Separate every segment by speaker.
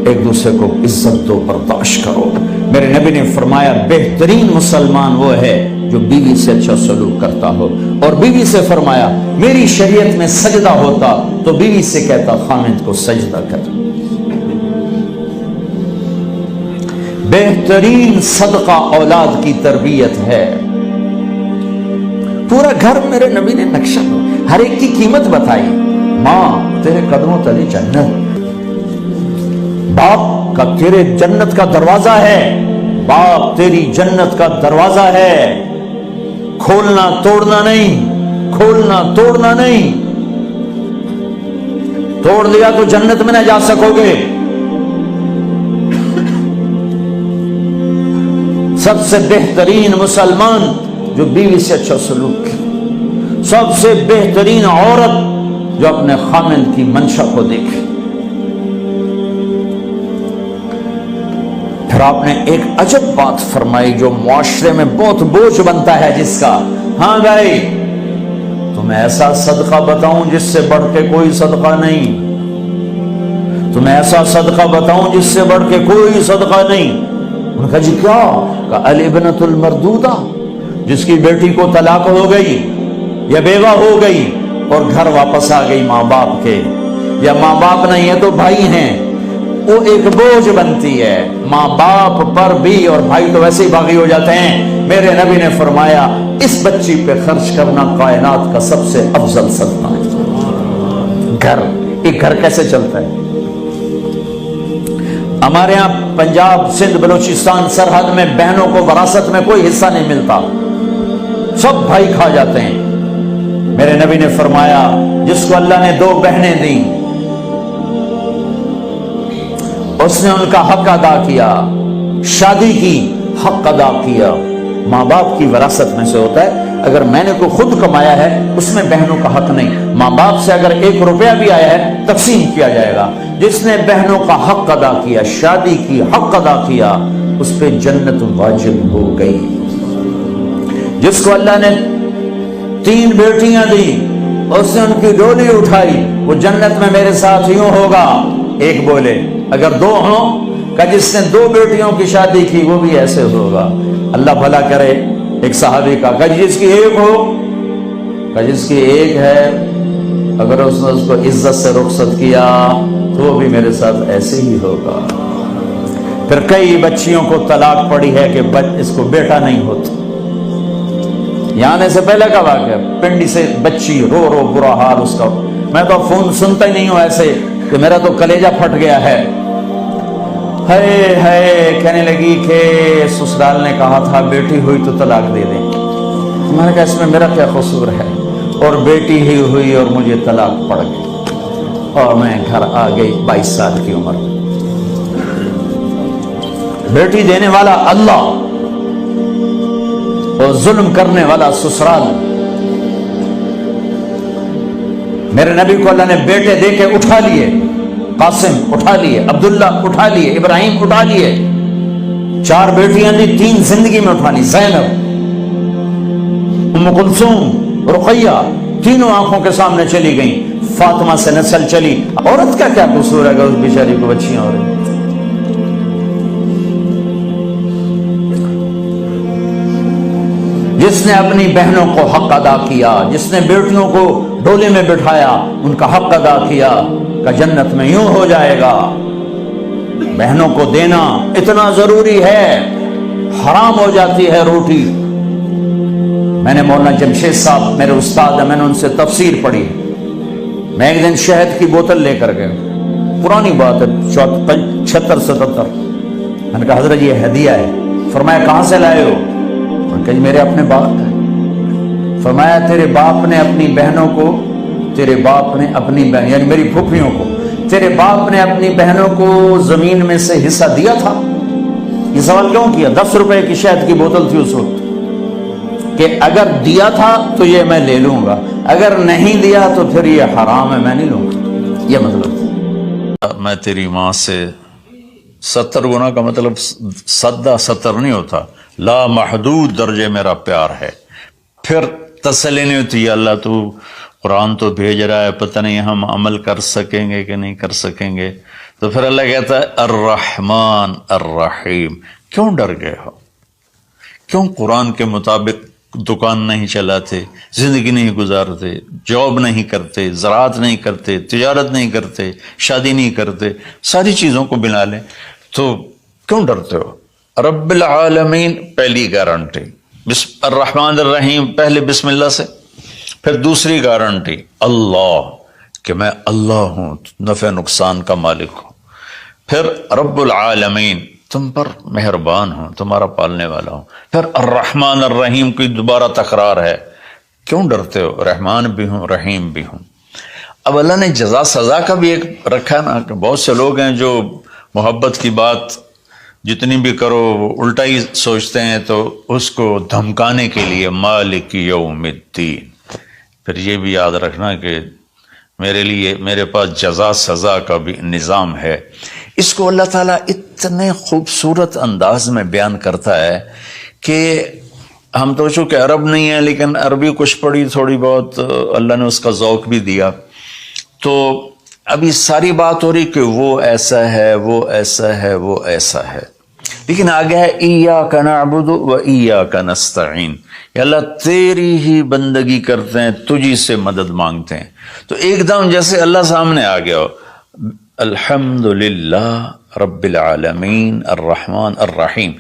Speaker 1: ایک دوسرے کو عزت دو، برداشت کرو۔ میرے نبی نے فرمایا بہترین مسلمان وہ ہے جو بیوی سے اچھا سلوک کرتا ہو، اور بیوی سے فرمایا میری شریعت میں سجدہ ہوتا تو بیوی سے کہتا خامند کو سجدہ کر۔ بہترین صدقہ اولاد کی تربیت ہے۔ پورا گھر میرے نبی نے نقشہ ہر ایک کی قیمت بتائی۔ ماں تیرے قدموں تلے جنت، باپ کا تیرے جنت کا دروازہ ہے، باپ تیری جنت کا دروازہ ہے، کھولنا توڑنا نہیں، کھولنا توڑنا نہیں، توڑ لیا تو جنت میں نہ جا سکو گے۔ سب سے بہترین مسلمان جو بیوی سے اچھا سلوک کرے، سب سے بہترین عورت جو اپنے خامند کی منشا کو دیکھے۔ پھر آپ نے ایک عجب بات فرمائی جو معاشرے میں بہت بوجھ بنتا ہے جس کا، ہاں بھائی تمہیں ایسا صدقہ بتاؤں جس سے بڑھ کے کوئی صدقہ نہیں، تمہیں ایسا صدقہ بتاؤں جس سے بڑھ کے کوئی صدقہ نہیں۔ انہوں نے کہا جی کیا؟ کہ الابنۃ المردودہ، جس کی بیٹی کو طلاق ہو گئی یا بیوہ ہو گئی اور گھر واپس آ گئی ماں باپ کے، یا ماں باپ نہیں ہے تو بھائی ہیں، وہ ایک بوجھ بنتی ہے ماں باپ پر بھی، اور بھائی تو ویسے ہی باغی ہو جاتے ہیں۔ میرے نبی نے فرمایا اس بچی پہ خرچ کرنا کائنات کا سب سے افضل صدقہ ہے۔ گھر، ایک گھر کیسے چلتا ہے؟ ہمارے ہاں پنجاب سندھ بلوچستان سرحد میں بہنوں کو وراثت میں کوئی حصہ نہیں ملتا، سب بھائی کھا جاتے ہیں۔ میرے نبی نے فرمایا جس کو اللہ نے 2 بہنیں دیں اس نے ان کا حق ادا کیا، شادی کی حق ادا کیا۔ ماں باپ کی وراثت میں سے ہوتا ہے، اگر میں نے کوئی خود کمایا ہے اس میں بہنوں کا حق نہیں، ماں باپ سے اگر 1 روپیہ بھی آیا ہے تقسیم کیا جائے گا۔ جس نے بہنوں کا حق ادا کیا، شادی کی حق ادا کیا، اس پہ جنت واجب ہو گئی۔ جس کو اللہ نے 3 بیٹیاں دی، اس نے ان کی ڈولی اٹھائی، وہ جنت میں میرے ساتھ یوں ہوگا۔ ایک بولے اگر 2 ہوں، کہ جس نے 2 بیٹیوں کی شادی کی وہ بھی ایسے ہوگا۔ اللہ بھلا کرے۔ ایک صحابی کا کہ جس کی 1 ہو، کہ جس کی 1 ہے، اگر اس نے اس کو عزت سے رخصت کیا تو وہ بھی میرے ساتھ ایسے ہی ہوگا۔ پھر کئی بچیوں کو طلاق پڑی ہے کہ اس کو بیٹا نہیں ہوتا۔ یہاں آنے سے پہلے کا واقعہ، پنڈی سے بچی رو رو برا حال اس کا، میں تو فون سنتا ہی نہیں ہوں ایسے کہ میرا تو کلیجہ پھٹ گیا ہے۔ ہے کہنے لگی کہ سسرال نے کہا تھا بیٹی ہوئی تو طلاق دے دیں۔ میں نے کہا اس میں میرا کیا قصور ہے، اور بیٹی ہی ہوئی اور مجھے طلاق پڑ گئی، اور میں گھر آ گئی 22 سال کی عمر میں۔ بیٹی دینے والا اللہ اور ظلم کرنے والا سسرال۔ میرے نبی کو اللہ نے بیٹے دے کے اٹھا لیے، قاسم اٹھا لیے، عبداللہ اٹھا لیے، ابراہیم اٹھا لیے، 4 بیٹیاں دی، 3 زندگی میں اٹھا لی، زینب، ام کلثوم، رقیہ، تینوں آنکھوں کے سامنے چلی گئیں۔ فاطمہ سے نسل چلی۔ عورت کا کیا قصور ہے اگر اس بیچاری کو بچیاں ہو رہی؟ جس نے اپنی بہنوں کو حق ادا کیا، جس نے بیٹیوں کو ڈولے میں بٹھایا، ان کا حق ادا کیا، کہ جنت میں یوں ہو جائے گا۔ بہنوں کو دینا اتنا ضروری ہے، حرام ہو جاتی ہے روٹی۔ میں نے مولانا جمشید صاحب میرے استاد ہیں، میں نے ان سے تفسیر پڑھی۔ میں ایک دن شہد کی بوتل لے کر گیا، پرانی بات ہے 76-77۔ میں نے کہا حضرت یہ ہدیہ ہے۔ فرمایا کہاں سے لائے ہو؟ میں نے کہا میرے اپنے باپ کا ہے۔ فرمایا تیرے باپ نے اپنی بہنوں کو، تیرے باپ نے اپنی بہن یعنی میری پھوپھیوں کو، تیرے باپ نے اپنی بہنوں کو زمین میں سے حصہ دیا تھا؟ یہ سوال کیوں کیا؟ 10 روپے کی شہد کی بوتل تھی اس وقت، کہ اگر دیا تھا تو یہ میں لے لوں گا، اگر نہیں دیا تو پھر یہ حرام ہے، میں نہیں لوں گا۔ یہ مطلب
Speaker 2: میں تیری ماں سے 70 گنا کا مطلب سدہ 70 نہیں ہوتا، لا محدود درجے میرا پیار ہے۔ پھر تسلی نہیں ہوتی، اللہ تو قرآن تو بھیج رہا ہے، پتہ نہیں ہم عمل کر سکیں گے کہ نہیں کر سکیں گے، تو پھر اللہ کہتا ہے الرحمن الرحیم. کیوں ڈر گئے ہو؟ کیوں قرآن کے مطابق دکان نہیں چلاتے، زندگی نہیں گزارتے، جاب نہیں کرتے، زراعت نہیں کرتے، تجارت نہیں کرتے، شادی نہیں کرتے، ساری چیزوں کو بنا لیں تو کیوں ڈرتے ہو؟ رب العالمین پہلی گارنٹی، الرحمن الرحیم پہلے بسم اللہ سے. پھر دوسری گارنٹی اللہ، کہ میں اللہ ہوں، نفع نقصان کا مالک ہوں. پھر رب العالمین، تم پر مہربان ہوں، تمہارا پالنے والا ہوں. پھر الرحمن الرحیم کی دوبارہ تکرار ہے. کیوں ڈرتے ہو؟ رحمان بھی ہوں، رحیم بھی ہوں. اب اللہ نے جزا سزا کا بھی ایک رکھا نا، کہ بہت سے لوگ ہیں جو محبت کی بات جتنی بھی کرو وہ الٹا ہی سوچتے ہیں، تو اس کو دھمکانے کے لیے مالک یوم الدین. پھر یہ بھی یاد رکھنا کہ میرے پاس جزا سزا کا بھی نظام ہے. اس کو اللہ تعالیٰ اتنے خوبصورت انداز میں بیان کرتا ہے کہ ہم تو چونکہ عرب نہیں ہیں، لیکن عربی کچھ پڑھی تھوڑی بہت، اللہ نے اس کا ذوق بھی دیا. تو ابھی ساری بات ہو رہی کہ وہ ایسا ہے، وہ ایسا ہے، وہ ایسا ہے، لیکن آگے ہے ایاک نعبد و ایاک نستعین. یا اللہ تیری ہی بندگی کرتے ہیں، تجھی سے مدد مانگتے ہیں. تو ایک دم جیسے اللہ سامنے آ گیا ہو، الحمدللہ رب العالمین الرحمن الرحیم.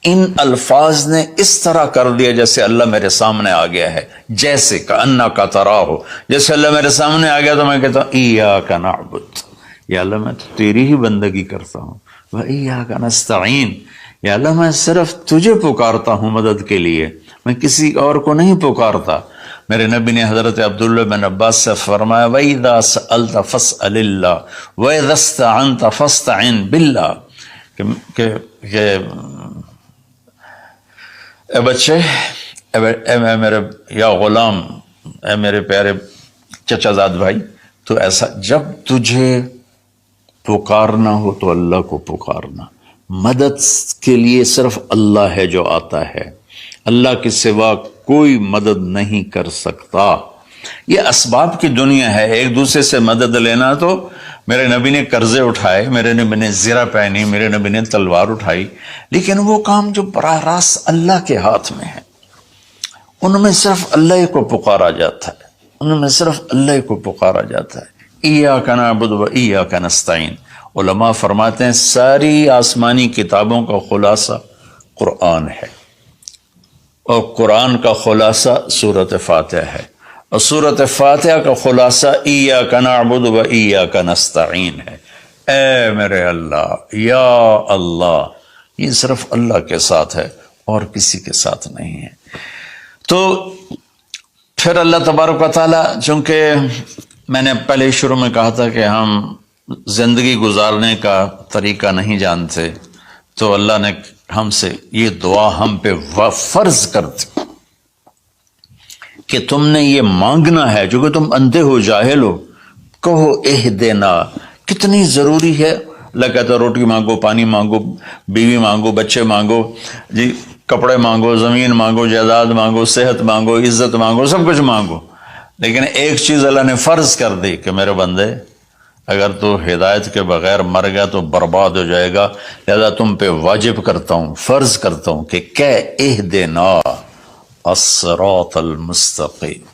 Speaker 2: ان الفاظ نے اس طرح کر دیا جیسے اللہ میرے سامنے آ گیا ہے، جیسے کأنک تراہ، جیسے اللہ میرے سامنے آ گیا تو میں کہتا ہوں ایاک نعبد، یا اللہ میں تو تیری ہی بندگی کرتا ہوں، و ایاک نستعین، یا اللہ میں صرف تجھے پکارتا ہوں مدد کے لیے، میں کسی اور کو نہیں پکارتا. میرے نبی نے حضرت عبداللہ بن عباس سے فرمایا وَإِذَا سَأَلْتَ فَاسْأَلِ اللَّهِ وَإِذَا اسْتَعَنْتَ فَاسْتَعِنْ بِاللَّهِ، کہ اے بچے، اے میرے یا غلام، اے میرے پیارے چچا زاد بھائی، تو ایسا جب تجھے پکارنا ہو تو اللہ کو پکارنا. مدد کے لیے صرف اللہ ہے جو آتا ہے، اللہ کے سوا کوئی مدد نہیں کر سکتا. یہ اسباب کی دنیا ہے، ایک دوسرے سے مدد لینا. تو میرے نبی نے قرضے اٹھائے، میرے نبی نے زرہ پہنی، میرے نبی نے تلوار اٹھائی، لیکن وہ کام جو براہ راست اللہ کے ہاتھ میں ہے ان میں صرف اللہ کو پکارا جاتا ہے، ان میں صرف اللہ کو پکارا جاتا ہے. ایاک نعبد و ایاک نستعین. علماء فرماتے ہیں ساری آسمانی کتابوں کا خلاصہ قرآن ہے، اور قرآن کا خلاصہ سورۃ فاتحہ ہے، اور سورۃ فاتحہ کا خلاصہ ایاک نعبد و ایاک نستعین ہے. اے میرے اللہ، یا اللہ، یہ صرف اللہ کے ساتھ ہے اور کسی کے ساتھ نہیں ہے. تو پھر اللہ تبارک و تعالیٰ، چونکہ میں نے پہلے شروع میں کہا تھا کہ ہم زندگی گزارنے کا طریقہ نہیں جانتے، تو اللہ نے ہم سے یہ دعا ہم پہ فرض کر دی کہ تم نے یہ مانگنا ہے، جو کہ تم اندھے ہو، جاہل ہو. کہو اہدنا. کتنی ضروری ہے. اللہ کہتا ہے روٹی مانگو، پانی مانگو، بیوی مانگو، بچے مانگو، جی کپڑے مانگو، زمین مانگو، جائیداد مانگو، صحت مانگو، عزت مانگو، سب کچھ مانگو. لیکن ایک چیز اللہ نے فرض کر دی کہ میرے بندے، اگر تو ہدایت کے بغیر مر گیا تو برباد ہو جائے گا، لہذا تم پہ واجب کرتا ہوں، فرض کرتا ہوں کہ اہدنا الصراط المستقیم.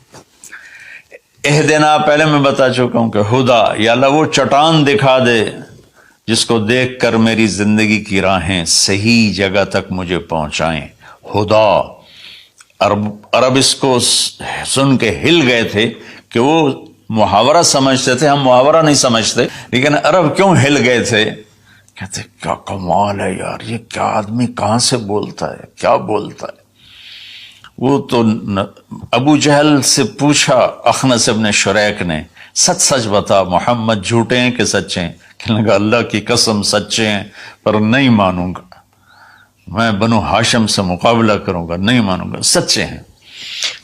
Speaker 2: اہدنا پہلے میں بتا چکا ہوں کہ ہدا، یا اللہ وہ چٹان دکھا دے جس کو دیکھ کر میری زندگی کی راہیں صحیح جگہ تک مجھے پہنچائیں. ہدا. عرب اس کو سن کے ہل گئے تھے کہ وہ محاورہ سمجھتے تھے، ہم محاورہ نہیں سمجھتے، لیکن عرب کیوں ہل گئے تھے؟ کہتے کیا کمال ہے یار، یہ کیا آدمی کہاں سے بولتا ہے، کیا بولتا ہے. وہ تو ابو جہل سے پوچھا اخنس ابن شریک نے، سچ سچ بتا محمد جھوٹے ہیں کہ سچے ہیں؟ کہنے لگا اللہ کی قسم سچے ہیں، پر نہیں مانوں گا، میں بنو ہاشم سے مقابلہ کروں گا، نہیں مانوں گا، سچے ہیں.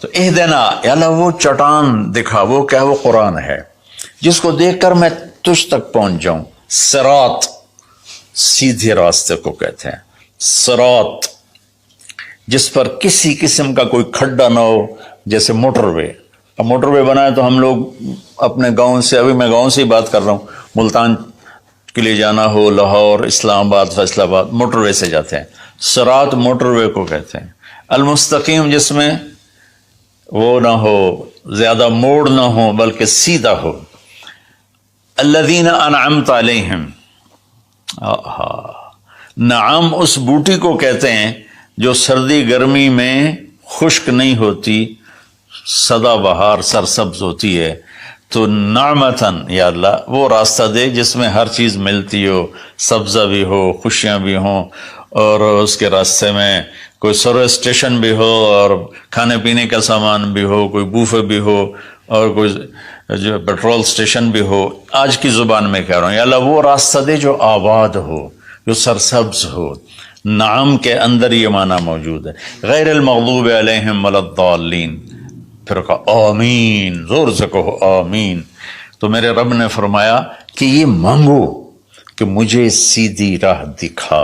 Speaker 2: تو اہدنا، یا اللہ وہ چٹان دکھا، وہ کیا، وہ قرآن ہے جس کو دیکھ کر میں تجھ تک پہنچ جاؤں. صراط، سیدھے راستے کو کہتے ہیں. صراط جس پر کسی قسم کا کوئی کھڈا نہ ہو، جیسے موٹر وے. اب موٹر وے بنائے تو ہم لوگ اپنے گاؤں سے، ابھی میں گاؤں سے ہی بات کر رہا ہوں، ملتان کے لیے جانا ہو، لاہور، اسلام آباد، فیصل آباد، موٹر وے سے جاتے ہیں. صراط موٹر وے کو کہتے ہیں. المستقیم جس میں وہ نہ ہو، زیادہ موڑ نہ ہو بلکہ سیدھا ہو. الذین انعمت علیہم، نعم اس بوٹی کو کہتے ہیں جو سردی گرمی میں خشک نہیں ہوتی، سدا بہار سرسبز ہوتی ہے. تو نعمتاً یا اللہ وہ راستہ دے جس میں ہر چیز ملتی ہو، سبزہ بھی ہو، خوشیاں بھی ہوں، اور اس کے راستے میں کوئی سروس اسٹیشن بھی ہو، اور کھانے پینے کا سامان بھی ہو، کوئی بوفے بھی ہو، اور کوئی جو پیٹرول اسٹیشن بھی ہو. آج کی زبان میں کہہ رہا ہوں، یا اللہ وہ راستہ دے جو آباد ہو، جو سرسبز ہو. نعم کے اندر یہ معنی موجود ہے. غیر المغضوب علیہم ولا الضالین. پھر کہا آمین، زور سے کہو آمین. تو میرے رب نے فرمایا کہ یہ مانگو کہ مجھے سیدھی راہ دکھا.